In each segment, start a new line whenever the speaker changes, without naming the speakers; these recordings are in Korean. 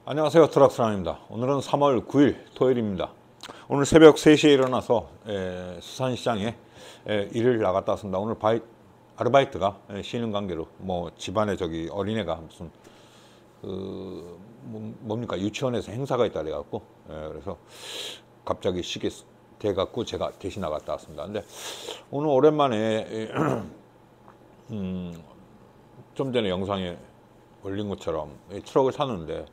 안녕하세요, 트럭스랑입니다. 오늘은 3월 9일 토요일입니다. 오늘 새벽 3시에 일어나서 수산시장에 일을 나갔다 왔습니다. 오늘 아르바이트가 쉬는 관계로 뭐 집안에 저기 어린애가 무슨 뭡니까 유치원에서 행사가 있다 그래갖고 그래서 갑자기 쉬게 돼갖고 제가 대신 나갔다 왔습니다. 근데 오늘 오랜만에 좀 전에 영상에 올린 것처럼 트럭을 탔는데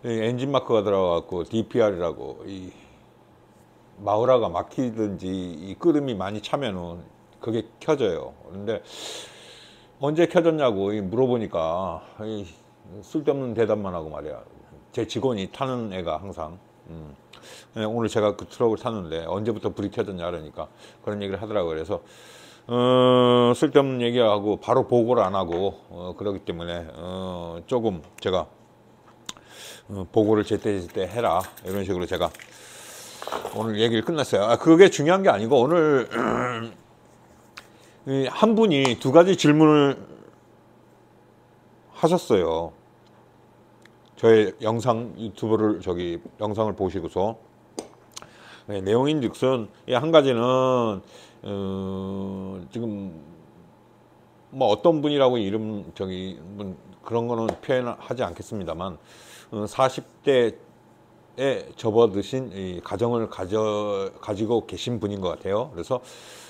엔진 마크가 들어가고 DPR이라고 이 마우라가 막히든지 이 끄름이 많이 차면은 그게 켜져요. 그런데 언제 켜졌냐고 물어보니까 쓸데없는 대답만 하고 말이야. 제 직원이 타는 애가 항상 오늘 제가 그 트럭을 탔는데 언제부터 불이 켜졌냐 그러니까 그런 얘기를 하더라고요. 그래서 쓸데없는 얘기하고 바로 보고를 안 하고 그러기 때문에 조금 제가 보고를 제때제때 해라 이런 식으로 제가 오늘 얘기를 끝냈어요. 그게 중요한 게 아니고 오늘 한 분이 두 가지 질문을 하셨어요. 저의 영상 유튜브를 영상을 보시고서 내용인즉슨 한 가지는 지금 뭐 어떤 분이라고 이름 그런 거는 표현하지 않겠습니다만 40대에 접어드신 이 가정을 가지고 계신 분인 것 같아요. 그래서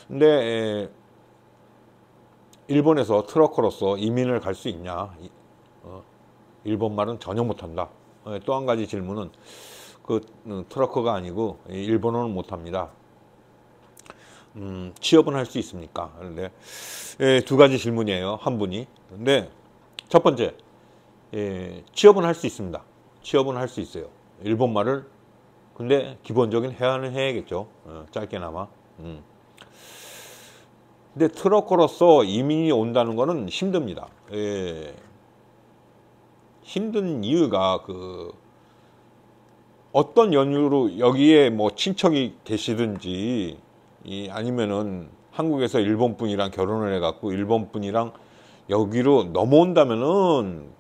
근데 일본에서 트러커로서 이민을 갈 수 있냐? 일본말은 전혀 못한다. 또 한 가지 질문은 그 트러커가 아니고 일본어는 못합니다. 취업은 할 수 있습니까? 그런데 두 가지 질문이에요. 한 분이. 근데 첫 번째, 취업은 할 수 있습니다. 취업은 할 수 있어요. 일본말을 근데 기본적인 회화는 해야겠죠. 짧게나마. 근데 트러커로서 이민이 온다는 거는 힘듭니다. 힘든 이유가 어떤 연유로 여기에 뭐 친척이 계시든지 아니면은 한국에서 일본 분이랑 결혼을 해갖고 일본 분이랑 여기로 넘어온다면은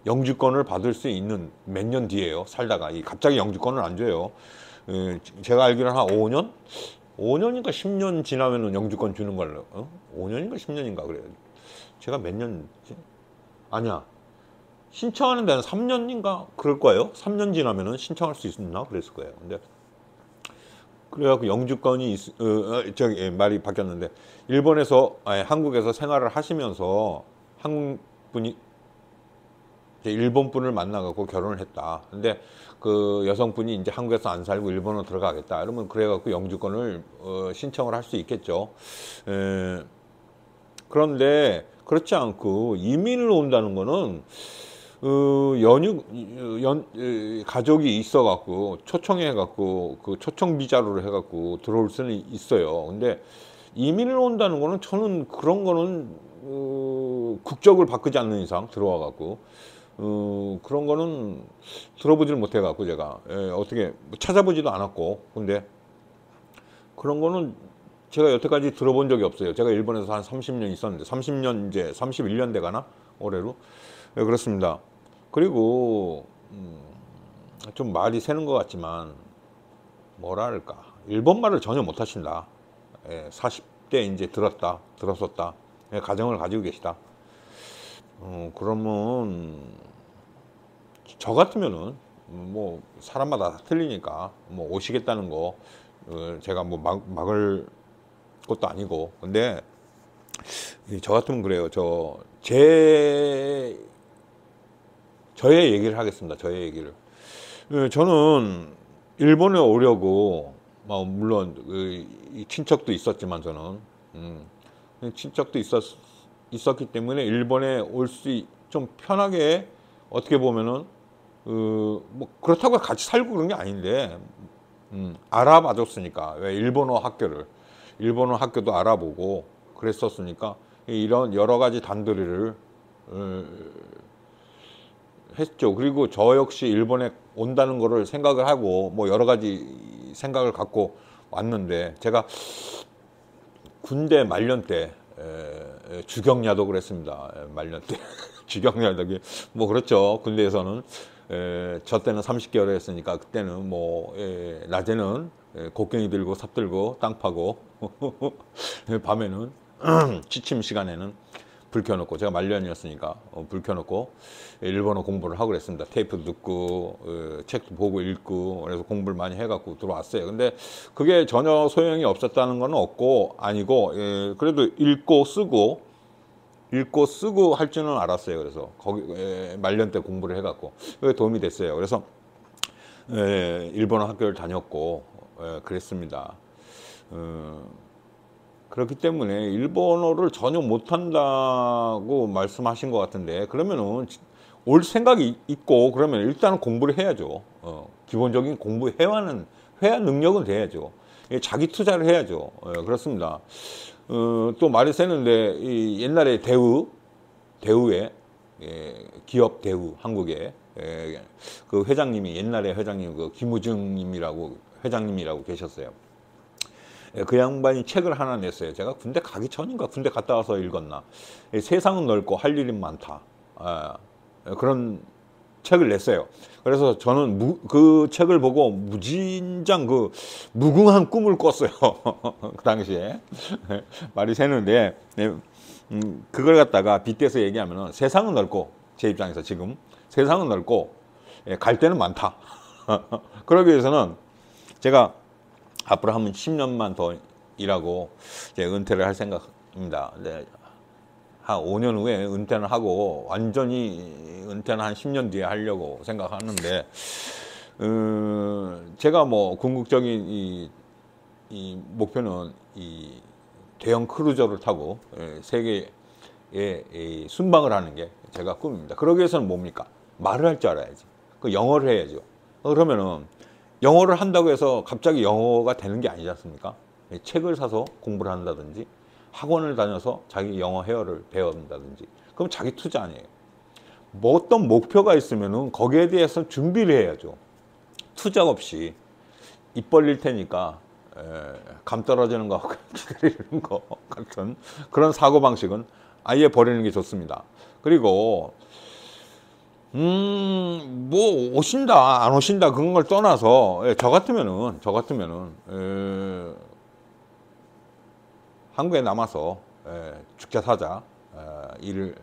영주권을 받을 수 있는 몇 년 뒤에요. 살다가 갑자기 영주권을 안 줘요. 제가 알기로는 한 5년? 5년인가 10년 지나면은 영주권 주는 걸로. 5년인가 10년인가 그래요. 제가 몇 년지? 아니야. 신청하는 데는 3년인가 그럴 거예요. 3년 지나면은 신청할 수 있나 그랬을 거예요. 근데 그래갖고 영주권이 말이 바뀌었는데 한국에서 생활을 하시면서 한국 분이 일본 분을 만나갖고 결혼을 했다. 근데 그 여성분이 이제 한국에서 안 살고 일본으로 들어가겠다. 그러면 그래갖고 영주권을 신청을 할 수 있겠죠. 그런데 그렇지 않고 이민을 온다는 거는 가족이 있어갖고 초청해갖고 그 초청 비자로 해갖고 들어올 수는 있어요. 근데 이민을 온다는 거는 저는 그런 거는 국적을 바꾸지 않는 이상 들어와갖고 그런 거는 들어보질 못해갖고 제가 어떻게 찾아보지도 않았고 근데 그런 거는 제가 여태까지 들어본 적이 없어요. 제가 일본에서 한 30년 있었는데 30년 이제 31년 돼가나 올해로 그렇습니다. 그리고 좀 말이 새는 것 같지만 뭐랄까 일본말을 전혀 못하신다. 40대 이제 들었었다. 가정을 가지고 계시다. 그러면 저 같으면은 뭐 사람마다 다 틀리니까 뭐 오시겠다는 거 제가 뭐 막을 것도 아니고 근데 저 같으면 그래요. 저의 얘기를 하겠습니다. 저의 얘기를 저는 일본에 오려고 물론 친척도 있었지만 저는 친척도 있었기 때문에 일본에 올 수 좀 편하게 어떻게 보면은 뭐 그렇다고 같이 살고 그런 게 아닌데 알아봐 줬으니까 왜 일본어 학교도 알아보고 그랬었으니까 이런 여러 가지 단도리를 했죠. 그리고 저 역시 일본에 온다는 거를 생각을 하고 뭐 여러 가지 생각을 갖고 왔는데 제가 군대 말년 때 주경야독을 했습니다. 말년 때 주경야독이 뭐 그렇죠. 군대에서는 저 때는 30개월 했으니까 그때는 뭐 낮에는 곡괭이 들고 삽 들고 땅 파고 밤에는 취침 시간에는 불 켜놓고, 제가 말년이었으니까 불 켜놓고 일본어 공부를 하고 그랬습니다. 테이프도 듣고 책도 보고 읽고, 그래서 공부를 많이 해갖고 들어왔어요. 근데 그게 전혀 소용이 없었다는 건 없고 아니고, 그래도 읽고 쓰고 할 줄은 알았어요. 그래서 거기 말년 때 공부를 해갖고 그게 도움이 됐어요. 그래서 일본어 학교를 다녔고 그랬습니다. 그렇기 때문에 일본어를 전혀 못한다고 말씀하신 것 같은데, 그러면은 올 생각이 있고 그러면 일단은 공부를 해야죠. 기본적인 공부 회화 능력은 돼야죠. 자기 투자를 해야죠. 그렇습니다. 또 말이 새는데, 이 옛날에 대우에 기업 대우 한국에 그 회장님이, 옛날에 회장님 그 김우중님이라고 회장님이라고 계셨어요. 그 양반이 책을 하나 냈어요. 제가 군대 가기 전인가 군대 갔다 와서 읽었나. 세상은 넓고 할 일이 많다. 그런 책을 냈어요. 그래서 저는 그 책을 보고 무진장 그 무궁한 꿈을 꿨어요. 그 당시에. 말이 새는데, 그걸 갖다가 빗대서 얘기하면은, 세상은 넓고, 제 입장에서 지금 세상은 넓고 갈 데는 많다. 그러기 위해서는 제가 앞으로 한번 10년만 더 일하고 이제 은퇴를 할 생각입니다. 네, 한 5년 후에 은퇴를 하고 완전히 은퇴는 한 10년 뒤에 하려고 생각하는데, 제가 뭐 궁극적인 이 목표는 이 대형 크루저를 타고 세계에 순방을 하는 게 제가 꿈입니다. 그러기 위해서는 뭡니까? 말을 할 줄 알아야지. 그 영어를 해야죠. 그러면은 영어를 한다고 해서 갑자기 영어가 되는 게 아니지 않습니까? 책을 사서 공부를 한다든지 학원을 다녀서 자기 영어 회화를 배운다든지, 그럼 자기 투자 아니에요. 뭐 어떤 목표가 있으면은 거기에 대해서 준비를 해야죠. 투자 없이 입 벌릴 테니까 감 떨어지는 거 기다리는 거 같은 그런 사고방식은 아예 버리는 게 좋습니다. 그리고 뭐 오신다 안 오신다 그런 걸 떠나서, 저 같으면은 한국에 남아서 죽자 사자 일을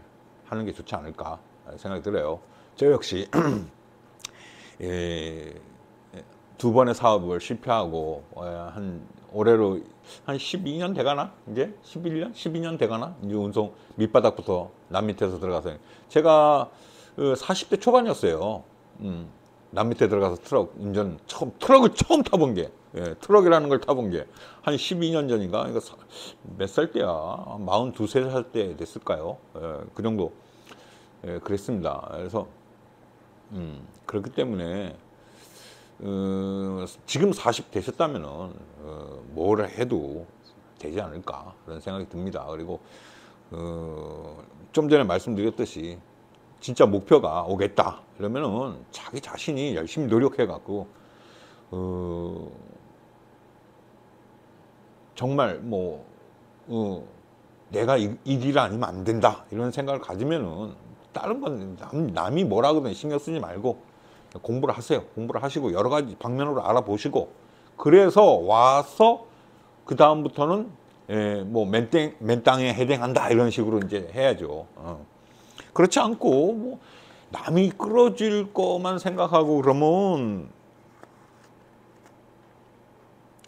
하는 게 좋지 않을까 생각이 들어요. 저 역시 두 번의 사업을 실패하고 올해로 한 12년 돼가나? 이제 12년 돼가나? 이제 운송 밑바닥부터 남 밑에서 들어가서, 제가 40대 초반이었어요. 남 밑에 들어가서 트럭을 처음 타본 게, 트럭이라는 걸 타본 게 한 12년 전인가? 이거 몇 살 때야? 42, 3살 때 됐을까요? 그 정도 그랬습니다. 그래서 그렇기 때문에 지금 40 되셨다면은 뭘 해도 되지 않을까 그런 생각이 듭니다. 그리고 좀 전에 말씀드렸듯이 진짜 목표가 오겠다 그러면은 자기 자신이 열심히 노력해 갖고 정말 뭐 내가 이 길 아니면 안 된다 이런 생각을 가지면은 다른 건 남이 뭐라 그러든 신경 쓰지 말고 공부를 하세요. 공부를 하시고 여러 가지 방면으로 알아보시고, 그래서 와서 그 다음부터는 뭐 맨 땅에 해당한다 이런 식으로 이제 해야죠. 그렇지 않고 뭐 남이 끌어줄 거만 생각하고 그러면,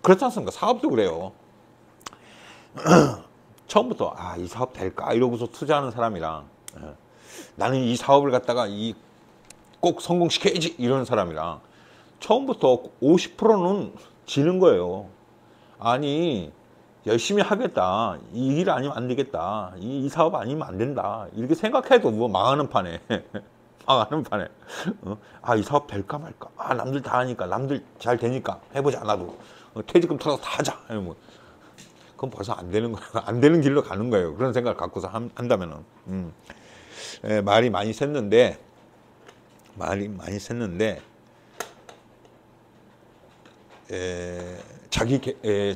그렇지 않습니까? 사업도 그래요. 처음부터 이 사업 될까 이러고서 투자하는 사람이랑 나는 이 사업을 갖다가 꼭 성공시켜야지 이런 사람이랑 처음부터 50%는 지는 거예요. 아니 열심히 하겠다, 이 일 아니면 안 되겠다, 이 사업 아니면 안 된다 이렇게 생각해도 뭐 망하는 판에 망하는 판에 이 사업 될까 말까, 남들 다 하니까, 남들 잘 되니까 해보지 않아도 퇴직금 털어서 다 하자, 뭐 그건 벌써 안 되는 거야. 안 되는 길로 가는 거예요. 그런 생각을 갖고서 한다면은 말이 많이 샜는데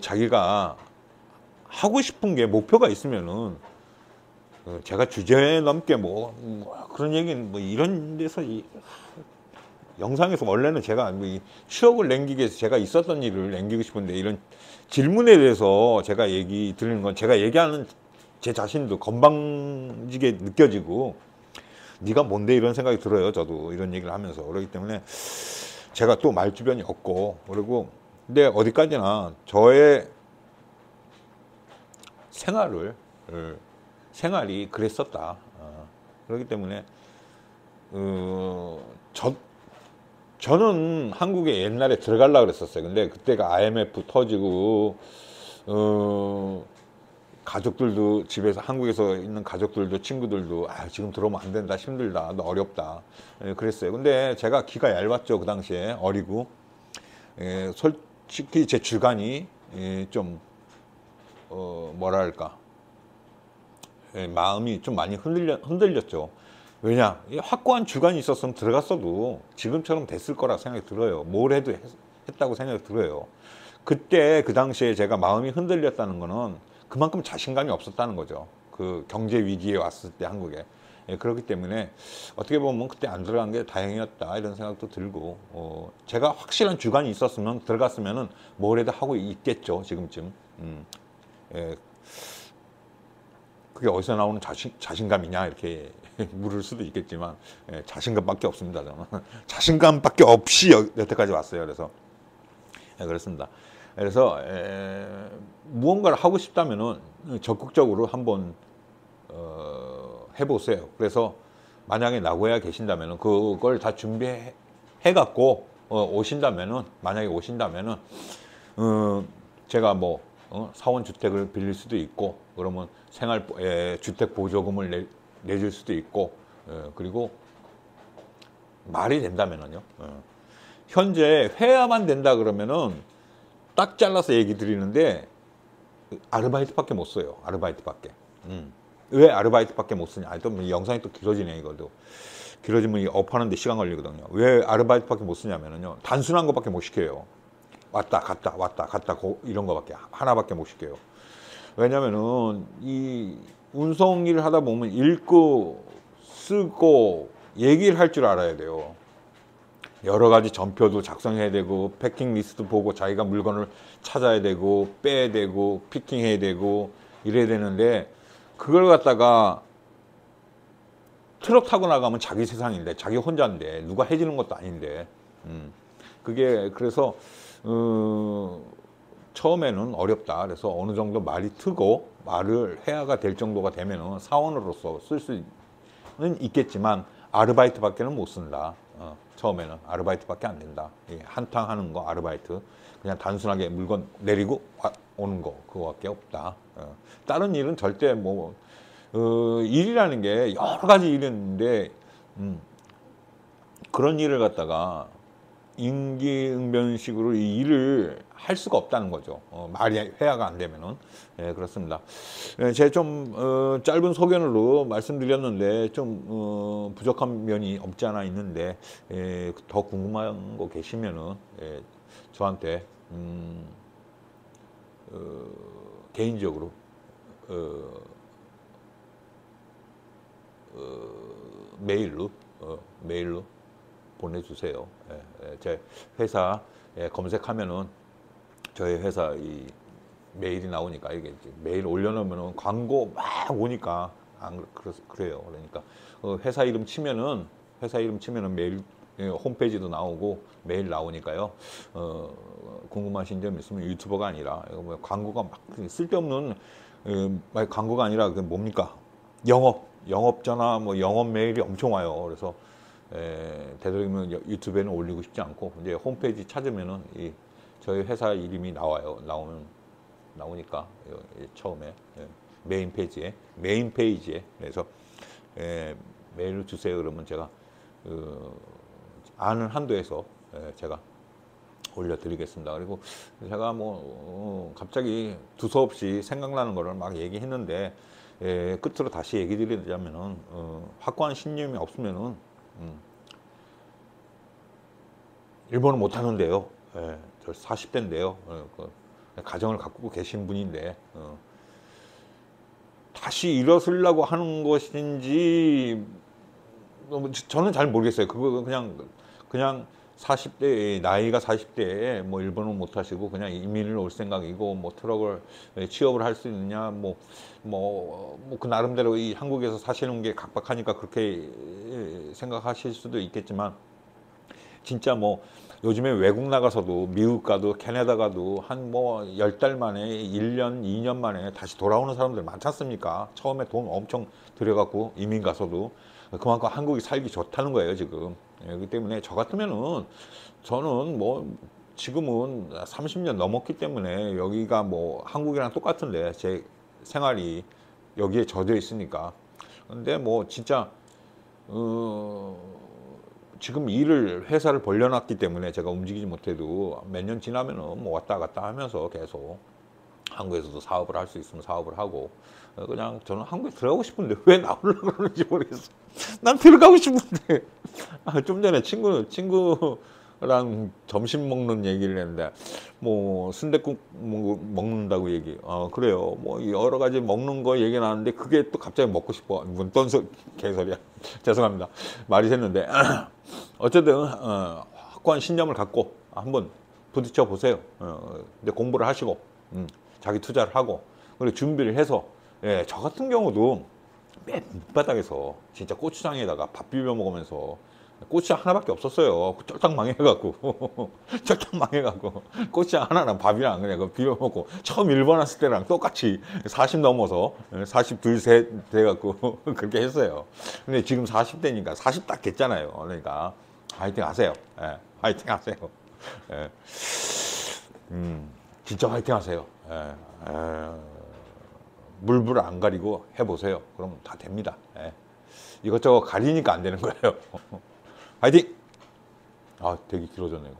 자기가 하고 싶은 게 목표가 있으면은, 제가 주제 넘게 뭐 그런 얘기는 뭐 이런 데서 영상에서 원래는 제가 이 추억을 남기기 위해서 제가 있었던 일을 남기고 싶은데, 이런 질문에 대해서 제가 얘기 드리는 건, 제가 얘기하는 제 자신도 건방지게 느껴지고, 네가 뭔데 이런 생각이 들어요. 저도 이런 얘기를 하면서. 그렇기 때문에 제가 또 말주변이 없고, 그리고 근데 어디까지나 저의 생활이 그랬었다. 그렇기 때문에 저는 한국에 옛날에 들어가려고 그랬었어요. 근데 그때가 IMF 터지고 가족들도, 집에서 한국에서 있는 가족들도, 친구들도 지금 들어오면 안 된다, 힘들다, 너 어렵다, 그랬어요. 근데 제가 기가 얇았죠. 그 당시에 어리고. 솔직히 제 주관이 좀 뭐랄까, 마음이 좀 많이 흔들렸죠. 왜냐, 이 확고한 주관이 있었으면 들어갔어도 지금처럼 됐을 거라 생각이 들어요. 뭘 해도 했다고 생각이 들어요. 그때 그 당시에 제가 마음이 흔들렸다는 거는 그만큼 자신감이 없었다는 거죠. 그 경제 위기에 왔을 때 한국에. 그렇기 때문에 어떻게 보면 그때 안 들어간 게 다행이었다, 이런 생각도 들고, 제가 확실한 주관이 있었으면, 들어갔으면은 뭘 해도 하고 있겠죠, 지금쯤. 그게 어디서 나오는 자신감이냐, 이렇게 물을 수도 있겠지만, 자신감밖에 없습니다, 저는. 자신감밖에 없이 여태까지 왔어요. 그래서 그렇습니다. 그래서 무언가를 하고 싶다면은 적극적으로 한번 해보세요. 그래서 만약에 나고야 계신다면은 그걸 다 준비해 갖고 오신다면은, 만약에 오신다면은 제가 뭐 사원 주택을 빌릴 수도 있고, 그러면 생활 주택 보조금을 내줄 수도 있고, 그리고 말이 된다면은요. 현재 회화만 된다 그러면은 딱 잘라서 얘기 드리는데, 아르바이트밖에 못 써요. 아르바이트밖에. 왜 아르바이트밖에 못 쓰냐? 또 영상이 또 길어지네, 이거도. 길어지면 이 업하는데 시간 걸리거든요. 왜 아르바이트밖에 못 쓰냐면요, 단순한 것밖에 못 시켜요. 왔다 갔다 왔다 갔다 이런 거밖에, 하나밖에 못 시켜요. 왜냐면은 이 운송 일을 하다 보면 읽고 쓰고 얘기를 할 줄 알아야 돼요. 여러 가지 전표도 작성해야 되고, 패킹 리스트 보고 자기가 물건을 찾아야 되고, 빼야 되고, 피킹해야 되고, 이래야 되는데, 그걸 갖다가 트럭 타고 나가면 자기 세상인데, 자기 혼자인데, 누가 해주는 것도 아닌데, 그게 그래서 처음에는 어렵다. 그래서 어느 정도 말이 트고 말을 해야가 될 정도가 되면은 사원으로서 쓸 수는 있겠지만, 아르바이트밖에는 못 쓴다. 처음에는 아르바이트밖에 안 된다. 한탕 하는 거 아르바이트, 그냥 단순하게 물건 내리고 오는 거, 그거밖에 없다. 다른 일은 절대 뭐 일이라는 게 여러 가지 일이 있는데, 그런 일을 갖다가 임기응변식으로 이 일을 할 수가 없다는 거죠. 말이 회화가 안 되면은. 그렇습니다. 제가 좀 짧은 소견으로 말씀드렸는데, 좀 부족한 면이 없지 않아 있는데, 더 궁금한 거 계시면은 저한테 개인적으로 메일로 보내주세요. 제 회사 검색하면은 저희 회사 이 메일이 나오니까, 이게 메일 올려놓으면은 광고 막 오니까 안 그래요. 그러니까 회사 이름 치면은 메일 홈페이지도 나오고 메일 나오니까요. 궁금하신 점 있으면, 유튜버가 아니라 이거 뭐 광고가 막 쓸데없는 광고가 아니라 그 뭡니까, 영업 전화, 뭐 영업 메일이 엄청 와요. 그래서 되도록이면 유튜브에는 올리고 싶지 않고, 이제 홈페이지 찾으면은 저희 회사 이름이 나오니까 처음에 메인 페이지에 그래서 메일을 주세요. 그러면 제가 아는 한도에서 제가 올려드리겠습니다. 그리고 제가 뭐 갑자기 두서없이 생각나는 거를 막 얘기했는데, 끝으로 다시 얘기 드리자면은 확고한 신념이 없으면은 일본은 못 하는데요. 저 40대인데요. 가정을 갖고 계신 분인데, 다시 일어서려고 하는 것인지 저는 잘 모르겠어요. 그거 그냥 그냥 40대, 나이가 40대에 뭐 일본은 못 하시고 그냥 이민을 올 생각이고, 뭐 트럭을 취업을 할 수 있느냐, 그 나름대로 이 한국에서 사시는 게 각박하니까 그렇게 생각하실 수도 있겠지만, 진짜 뭐 요즘에 외국 나가서도 미국 가도 캐나다 가도 한 뭐 10달 만에 1년, 2년 만에 다시 돌아오는 사람들 많지 않습니까? 처음에 돈 엄청 들여갖고 이민 가서도 그만큼 한국이 살기 좋다는 거예요, 지금. 그렇기 때문에 저 같으면은 저는 뭐 지금은 30년 넘었기 때문에 여기가 뭐 한국이랑 똑같은데 제 생활이 여기에 젖어 있으니까. 근데 뭐 진짜 지금 회사를 벌려놨기 때문에 제가 움직이지 못해도 몇 년 지나면은 뭐 왔다 갔다 하면서 계속 한국에서도 사업을 할 수 있으면 사업을 하고, 그냥 저는 한국에 들어가고 싶은데 왜 나오려고 그러는지 모르겠어. 난 들어가고 싶은데. 좀 전에 친구랑 점심 먹는 얘기를 했는데, 뭐 순댓국 먹는다고 얘기. 그래요. 뭐 여러 가지 먹는 거 얘기 나왔는데 그게 또 갑자기 먹고 싶어. 뭔 개소리야. 죄송합니다. 말이 샜는데. 어쨌든 확고한 신념을 갖고 한번 부딪혀 보세요. 근데 공부를 하시고 자기 투자를 하고, 그리고 준비를 해서, 예, 저 같은 경우도 맨 밑바닥에서 진짜 고추장에다가 밥 비벼 먹으면서, 고추장 하나밖에 없었어요. 쫄딱 망해갖고 쫄딱 망해갖고 고추장 하나랑 밥이랑 그냥 그 비벼 먹고, 처음 일본 왔을 때랑 똑같이 40 넘어서 42, 셋 돼갖고 그렇게 했어요. 근데 지금 40대니까 40 딱 됐잖아요. 그러니까 화이팅 하세요. 예, 화이팅 하세요. 예. 진짜 화이팅 하세요. 예, 물불 안 가리고 해보세요. 그럼 다 됩니다. 예. 이것저것 가리니까 안 되는 거예요. 화이팅! 되게 길어졌네, 이거.